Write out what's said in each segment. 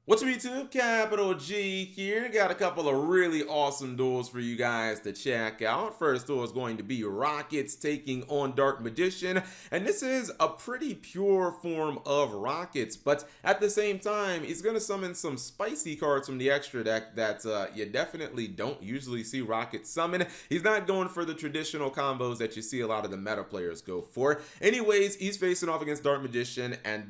What's up YouTube? Capital G here. Got a couple of really awesome duels for you guys to check out. First duel is going to be Rockets taking on Dark Magician. And this is a pretty pure form of Rockets. But at the same time, he's going to summon some spicy cards from the extra deck that you definitely don't usually see Rockets summon. He's not going for the traditional combos that you see a lot of the meta players go for. Anyways, he's facing off against Dark Magician. And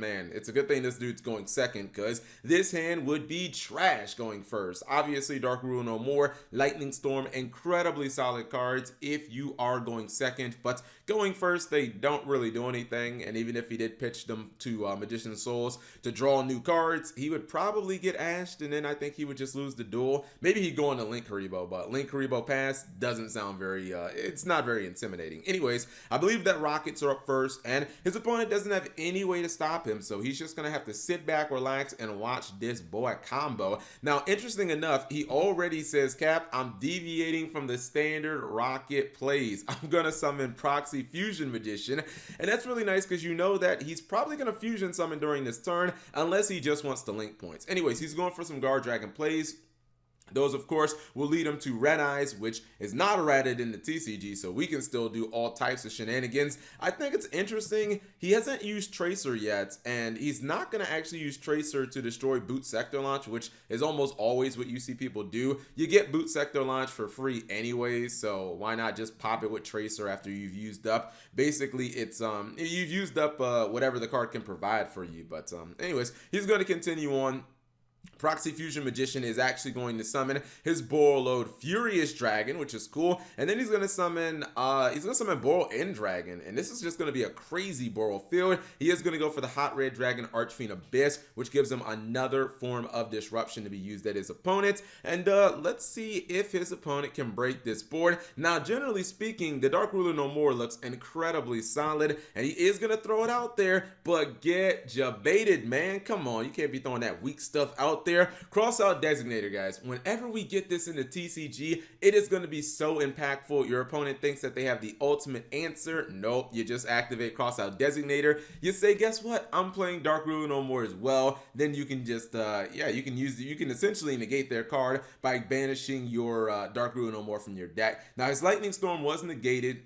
man, it's a good thing this dude's going second, because this hand would be trash going first. Obviously, Dark Ruler No More, Lightning Storm, incredibly solid cards if you are going second, but going first, they don't really do anything. And even if he did pitch them to Magician Souls to draw new cards, he would probably get ashed, and then I think he would just lose the duel. Maybe he'd go on to Linkuriboh, but Linkuriboh pass doesn't sound very, it's not very intimidating. Anyways, I believe that Rockets are up first, and his opponent doesn't have any way to stop him, so he's just going to have to sit back, relax, and watch this boy combo. Now, interesting enough, he already says, Cap, I'm deviating from the standard Rocket plays. I'm going to summon Proxy Fusion Magician, and that's really nice because you know that he's probably going to fusion summon during this turn unless he just wants to link points. Anyways, he's going for some Guard Dragon plays. Those, of course, will lead him to Red Eyes, which is not errated in the TCG, so we can still do all types of shenanigans. I think it's interesting. He hasn't used Tracer yet, and he's not going to actually use Tracer to destroy Boot Sector Launch, which is almost always what you see people do. You get Boot Sector Launch for free anyways, so why not just pop it with Tracer after you've used up? Basically, it's you've used up whatever the card can provide for you. But anyways, he's going to continue on. Proxy Fusion Magician is actually going to summon his Borreload Furious Dragon, which is cool, and then he's gonna summon Boral End Dragon, and this is just gonna be a crazy Boral field. He is gonna go for the Hot Red Dragon Archfiend Abyss, which gives him another form of disruption to be used at his opponent. And let's see if his opponent can break this board. Now, generally speaking, the Dark Ruler No More looks incredibly solid, and he is gonna throw it out there, but get jebaited, man. Come on, you can't be throwing that weak stuff out there. Crossout Designator, guys. Whenever we get this in the TCG, it is going to be so impactful. Your opponent thinks that they have the ultimate answer. Nope, you just activate Crossout Designator. You say, guess what? I'm playing Dark Ruler No More as well. Then you can just, you can essentially negate their card by banishing your Dark Ruler No More from your deck. Now, his Lightning Storm was negated,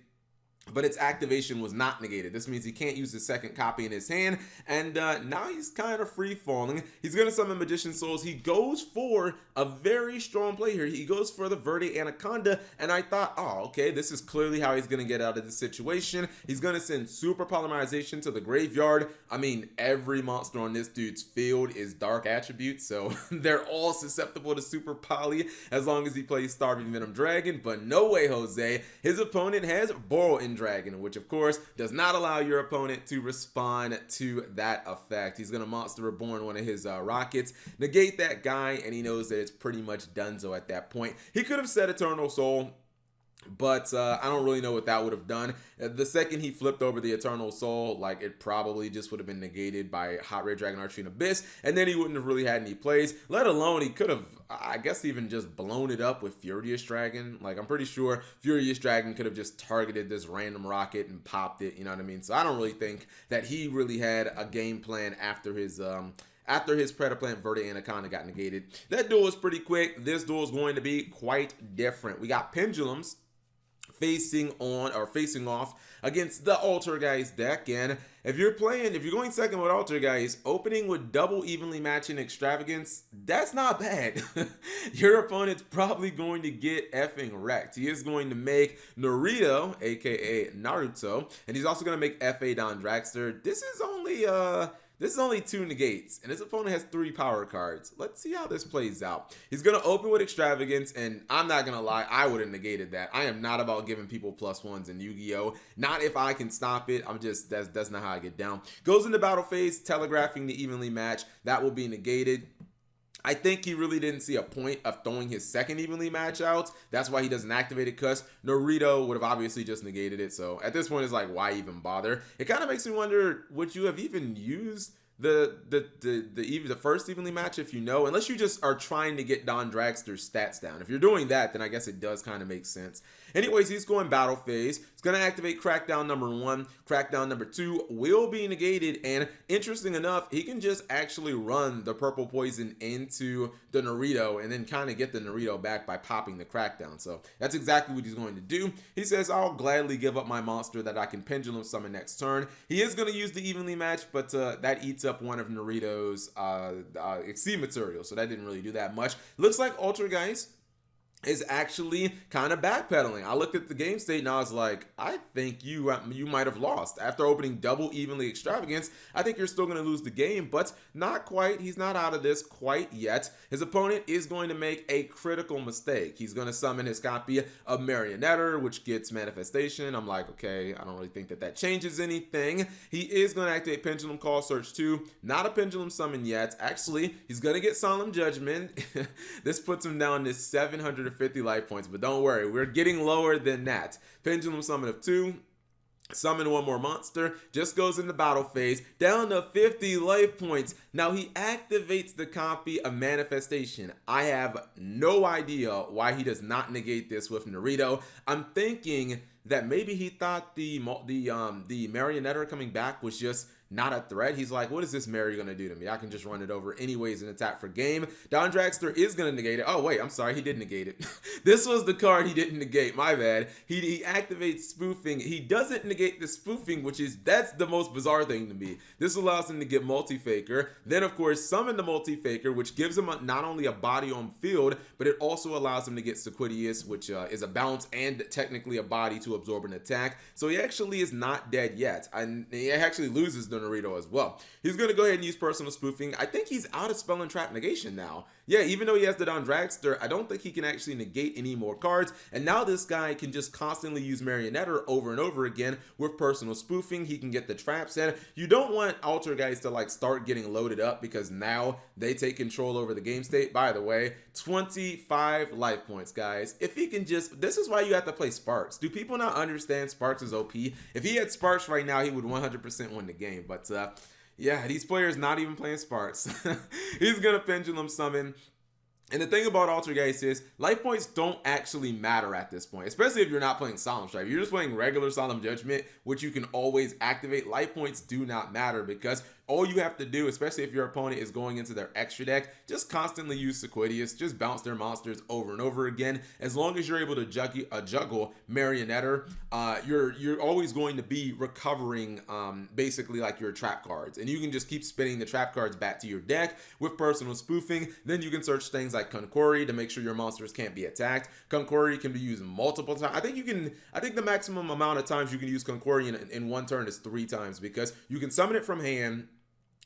but its activation was not negated. This means he can't use the second copy in his hand, and now he's kind of free-falling. He's going to summon Magician Souls. He goes for a very strong play here. He goes for the Verde Anaconda, and I thought, oh, okay, this is clearly how he's going to get out of this situation. He's going to send Super Polymerization to the graveyard. I mean, every monster on this dude's field is Dark Attribute, so they're all susceptible to Super Poly as long as he plays Starving Venom Dragon, but no way, Jose. His opponent has Boral End Dragon, which of course does not allow your opponent to respond to that effect. He's gonna Monster Reborn one of his Rockets, negate that guy, and he knows that it's pretty much donezo at that point. He could have said Eternal Soul, but I don't really know what that would have done. The second he flipped over the Eternal Soul, like, it probably just would have been negated by Hot Red Dragon Archfiend Abyss, and then he wouldn't have really had any plays, let alone he could have, I guess, even just blown it up with Furious Dragon. Like, I'm pretty sure Furious Dragon could have just targeted this random rocket and popped it, you know what I mean? So I don't really think that he really had a game plan after his Predaplant Verde Anaconda got negated. That duel was pretty quick. This duel is going to be quite different. We got Pendulums facing off against the Altergeist deck, and if you're going second with Altergeist, opening with double evenly matching Extravagance, that's not bad. Your opponent's probably going to get effing wrecked. He is going to make Naruto, aka Naruto, and he's also going to make F.A. Don Dragster. This is only 2 negates, and his opponent has 3 power cards. Let's see how this plays out. He's going to open with Extravagance, and I'm not going to lie, I would have negated that. I am not about giving people +1s in Yu-Gi-Oh! Not if I can stop it. That's not how I get down. Goes into battle phase, telegraphing the evenly match. That will be negated. I think he really didn't see a point of throwing his second evenly match out. That's why he doesn't activate it, because Naruto would have obviously just negated it. So at this point, it's like, why even bother? It kind of makes me wonder, would you have even used the first evenly match if you know, unless you just are trying to get Don Dragster's stats down. If you're doing that, then I guess it does kind of make sense. Anyways, he's going battle phase. He's going to activate Crackdown number 1. Crackdown number 2 will be negated, and interesting enough, he can just actually run the purple poison into the Naruto and then kind of get the Naruto back by popping the Crackdown. So that's exactly what he's going to do. He says, I'll gladly give up my monster that I can pendulum summon next turn. He is going to use the evenly match, but that eats up one of Naruto's Exceed material, so that didn't really do that much. Looks like Altergeist is actually kind of backpedaling. I looked at the game state and I was like, I think you might have lost. After opening double evenly extravagance, I think you're still going to lose the game, but not quite. He's not out of this quite yet. His opponent is going to make a critical mistake. He's going to summon his copy of Marionetter, which gets manifestation. I'm like, okay, I don't really think that changes anything. He is going to activate Pendulum Call Search 2. Not a pendulum summon yet. Actually, he's going to get Solemn Judgment. This puts him down to 750 life points, but don't worry, we're getting lower than that. Pendulum Summon of 2. Summon one more monster, just goes in the battle phase, down to 50 life points. Now he activates the copy of Manifestation. I have no idea why he does not negate this with Naruto. I'm thinking that maybe he thought the Marionetter coming back was just not a threat. He's like, what is this Mary gonna do to me? I can just run it over anyways and attack for game. Don Dragster is gonna negate it. Oh wait, I'm sorry, he did negate it. This was the card he didn't negate, my bad. He activates spoofing. He doesn't negate the spoofing, that's the most bizarre thing to me. This allows him to get Multi-Faker, then of course summon the Multi-Faker, which gives him not only a body on field, but it also allows him to get Sequidius, which is a bounce and technically a body to absorb an attack. So he actually is not dead yet, and he actually loses the Naruto as well. He's going to go ahead and use personal spoofing. I think he's out of spell and trap negation now. Yeah, even though he has the Don Dragster, I don't think he can actually negate any more cards. And now this guy can just constantly use Marionetter over and over again with personal spoofing. He can get the traps in. You don't want Altergeist to like start getting loaded up because now they take control over the game state. By the way, 25 life points, guys. If he can just, this is why you have to play Sparks. Do people not understand Sparks is OP? If he had Sparks right now, he would 100% win the game. But yeah, these players not even playing Sparks. He's gonna Pendulum Summon. And the thing about Altergeist is life points don't actually matter at this point, especially if you're not playing Solemn Strike. If you're just playing regular Solemn Judgment, which you can always activate, life points do not matter because all you have to do, especially if your opponent is going into their extra deck, just constantly use Sequidius, just bounce their monsters over and over again. As long as you're able to juggle Marionetter, you're always going to be recovering basically like your trap cards. And you can just keep spinning the trap cards back to your deck with personal spoofing. Then you can search things like Konkori to make sure your monsters can't be attacked. Konkori can be used multiple times. I think the maximum amount of times you can use Konkori in one turn is 3 times because you can summon it from hand.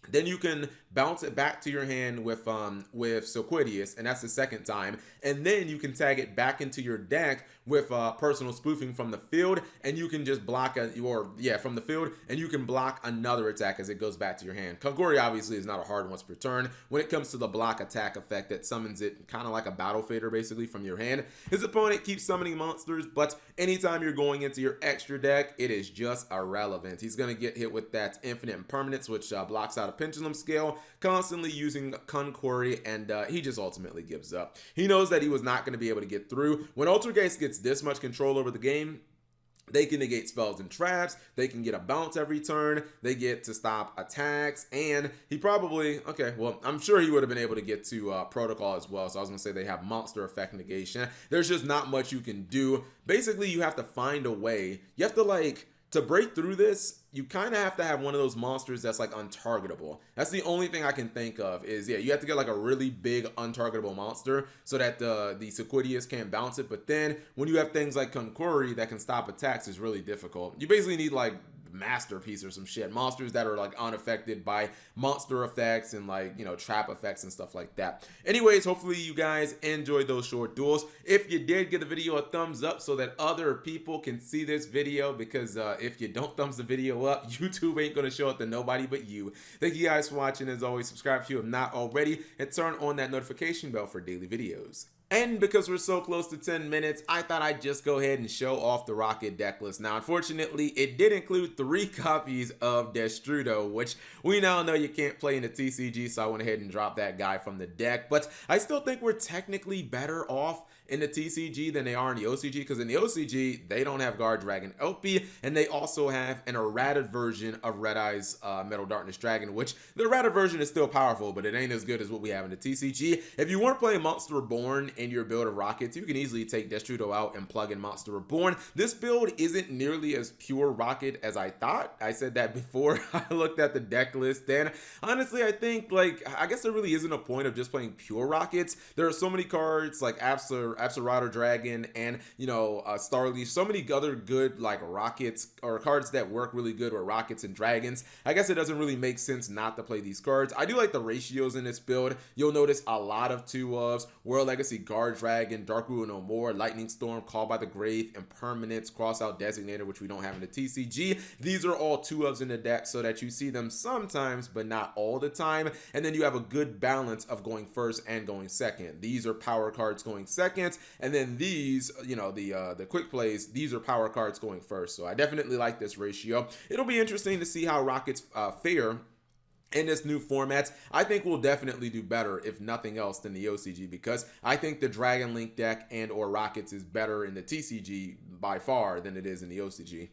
Then you can bounce it back to your hand with Sequidius, and that's the second time. And then you can tag it back into your deck with personal spoofing from the field, and you can just block from the field, and you can block another attack as it goes back to your hand. Konkori obviously is not a hard once per turn. When it comes to the block attack effect that summons it kind of like a battle fader basically from your hand, his opponent keeps summoning monsters, but anytime you're going into your extra deck, it is just irrelevant. He's going to get hit with that Infinite Impermanence, which blocks out a Pendulum Scale, constantly using Konkori, and he just ultimately gives up. He knows that he was not going to be able to get through. When Altergeist gets this much control over the game, they can negate spells and traps, they can get a bounce every turn, they get to stop attacks, and he probably, okay, well, I'm sure he would have been able to get to Protocol as well, so I was going to say they have monster effect negation. There's just not much you can do. Basically, you have to find a way. You have to, to break through this, you kind of have to have one of those monsters that's untargetable. That's the only thing I can think of is, yeah, you have to get a really big untargetable monster so that the Sequidius can't bounce it. But then when you have things like Konkori that can stop attacks, it's really difficult. You basically need Masterpiece or some shit, monsters that are unaffected by monster effects and trap effects and stuff like that. Anyways, hopefully you guys enjoyed those short duels. If you did, give the video a thumbs up so that other people can see this video, because if you don't thumbs the video up, YouTube ain't gonna show it to nobody but you. Thank you guys for watching. As always, subscribe if you have not already and turn on that notification bell for daily videos. And because we're so close to 10 minutes, I thought I'd just go ahead and show off the Rocket deck list. Now, unfortunately, it did include 3 copies of Destrudo, which we now know you can't play in the TCG, so I went ahead and dropped that guy from the deck. But I still think we're technically better off in the TCG than they are in the OCG, because in the OCG, they don't have Guard Dragon LP, and they also have an errata version of Red Eye's Metal Darkness Dragon, which the errata version is still powerful, but it ain't as good as what we have in the TCG. If you want to play Monster Reborn in your build of Rockets, you can easily take Destrudo out and plug in Monster Reborn. This build isn't nearly as pure Rocket as I thought. I said that before I looked at the deck list, and honestly, I think, like, I guess there really isn't a point of just playing pure Rockets. There are so many cards like Absorado Dragon and, you know, Starleaf, so many other good, like, Rockets, or cards that work really good with Rockets and Dragons. I guess it doesn't really make sense not to play these cards. I do like the ratios in this build. You'll notice a lot of 2-ofs, World Legacy, Guard Dragon, Darkroot No More, Lightning Storm, Call by the Grave, Impermanence, Crossout Designator, which we don't have in the TCG. These are all 2-ofs in the deck so that you see them sometimes, but not all the time. And then you have a good balance of going first and going second. These are power cards going second, and then these, you know, the quick plays, these are power cards going first. So I definitely like this ratio. It'll be interesting to see how Rockets fare in this new format. I think we'll definitely do better, if nothing else, than the OCG, because I think the Dragon Link deck and or Rockets is better in the TCG by far than it is in the OCG.